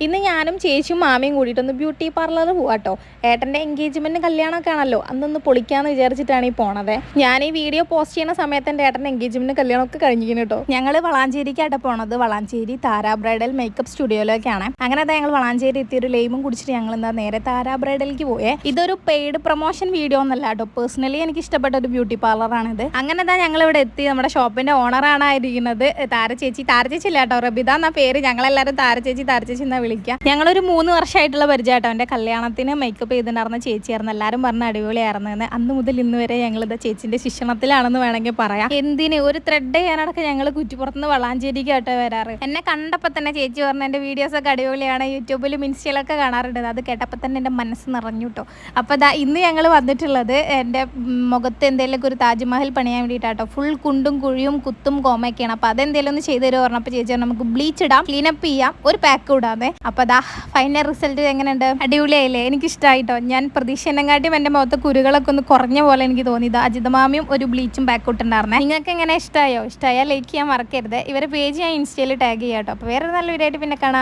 ഇന്ന് ഞാനും ചേച്ചിയും മാമയും കൂടിയിട്ടൊന്ന് ബ്യൂട്ടി പാർലർ പോവാട്ടോ. ഏട്ടൻ്റെ എൻഗേജ്മെൻറ്റ് കല്യാണമൊക്കെ ആണല്ലോ, അന്നൊന്ന് പൊളിക്കാമെന്ന് വിചാരിച്ചിട്ടാണ് ഈ പോണത്. ഞാൻ ഈ വീഡിയോ പോസ്റ്റ് ചെയ്യുന്ന സമയത്ത് എൻ്റെ ഏട്ടൻ്റെ എൻഗേജ്മെൻറ്റ് കല്യാണമൊക്കെ കഴിഞ്ഞിരിക്കുന്നു കേട്ടോ. ഞങ്ങൾ വളാഞ്ചേരിക്കായിട്ട് പോണത്. വളാഞ്ചേരി താര ബ്രൈഡൽ മേക്കപ്പ് സ്റ്റുഡിയോയിലേക്കാണ്. അങ്ങനെ അതാ ഞങ്ങൾ വളാഞ്ചേരി എത്തിയൊരു ലൈമും കുടിച്ചിട്ട് ഞങ്ങൾ എന്താ നേരെ താര ബ്രൈഡലിലേക്ക് പോയേ. ഇതൊരു പെയ്ഡ് പ്രൊമോഷൻ വീഡിയോ ഒന്നല്ല കേട്ടോ, പേഴ്സണലി എനിക്ക് ഇഷ്ടപ്പെട്ട ഒരു ബ്യൂട്ടി പാർലറാണിത്. അങ്ങനെ അതാ ഞങ്ങൾ ഇവിടെ എത്തി. നമ്മുടെ ഷോപ്പിൻ്റെ ഓണറാണ് ആയിരിക്കുന്നത് താര ചേച്ചി ഇല്ല കേട്ടോ, റബിത എന്ന പേര്. ഞങ്ങളെല്ലാവരും താര ചേച്ചി എന്നാ വിളിക്കുക. ഞങ്ങളൊരു 3 വർഷമായിട്ടുള്ള പരിചയം കേട്ടോ. എൻ്റെ കല്യാണത്തിന് മേക്കപ്പ് ചെയ്തിട്ടുണ്ടായിരുന്ന ചേച്ചിയായിരുന്നു. എല്ലാവരും പറഞ്ഞ അടിപൊളിയായിരുന്നെന്ന്. അന്ന് മുതൽ ഇന്ന് വരെ ഞങ്ങളിത് ചേച്ചിൻ്റെ ശിക്ഷണത്തിലാണെന്ന് വേണമെങ്കിൽ പറയാം. എന്തിന് ഒരു ത്രെഡ് ചെയ്യാനടക്കം ഞങ്ങൾ കുറ്റിപ്പുറത്തുനിന്ന് വളാഞ്ചേരിക്ക് കേട്ടോ വരാറ്. എന്നെ കണ്ടപ്പോൾ തന്നെ ചേച്ചി പറഞ്ഞ എൻ്റെ വീഡിയോസൊക്കെ അടിപൊളിയാണ്, യൂട്യൂബിലും ഇൻസ്റ്റയിലൊക്കെ കാണാറുണ്ട്. അത് കേട്ടപ്പോൾ തന്നെ എൻ്റെ മനസ്സ് നിറഞ്ഞു കേട്ടോ. അപ്പോൾ ഇതാ ഇന്ന് ഞങ്ങൾ വന്നിട്ടുള്ളത് എൻ്റെ മുഖത്ത് എന്തെങ്കിലുമൊക്കെ ഒരു താജ്മഹൽ പണിയാൻ വേണ്ടിയിട്ടാട്ടോ. ഫുൾ കുണ്ടും കുഴിയും കുത്തും കോമയൊക്കെയാണ്. അപ്പോൾ അതെന്തെങ്കിലും ഒന്ന് ചെയ്തു തരുമോ പറഞ്ഞപ്പോൾ ചേച്ചി നമുക്ക് ബ്ലീച്ച് ഇടാം, ക്ലീനപ്പ് ചെയ്യാം, ഒരു പാക്ക് ഇടാതെ. അപ്പോൾ അതാ ഫൈനൽ റിസൾട്ട് എങ്ങനെയുണ്ട്? അടിപൊളിയായില്ലേ? എനിക്കിഷ്ടമായിട്ടോ. ഞാൻ പ്രതീക്ഷേനെക്കാട്ടും എൻ്റെ മുഖത്ത് കുരുകളൊക്കെ ഒന്ന് കുറഞ്ഞ പോലെ എനിക്ക് തോന്നി. ഇത് അജിതമാമിയും ഒരു ബ്ലീച്ചും പാക്ക് ഇട്ടുണ്ടായിരുന്നേ. നിങ്ങൾക്ക് എങ്ങനെ ഇഷ്ടമായോ? ഇഷ്ടമായാൽ ലൈക്ക് ചെയ്യാൻ മറക്കരുത്. ഇവരെ പേജ് ഞാൻ ഇൻസ്റ്റയിൽ ടാഗ് ചെയ്യാം കേട്ടോ. അപ്പോൾ വേറെ നല്ല വീഡിയോ ആയിട്ട് പിന്നെ കാണാം.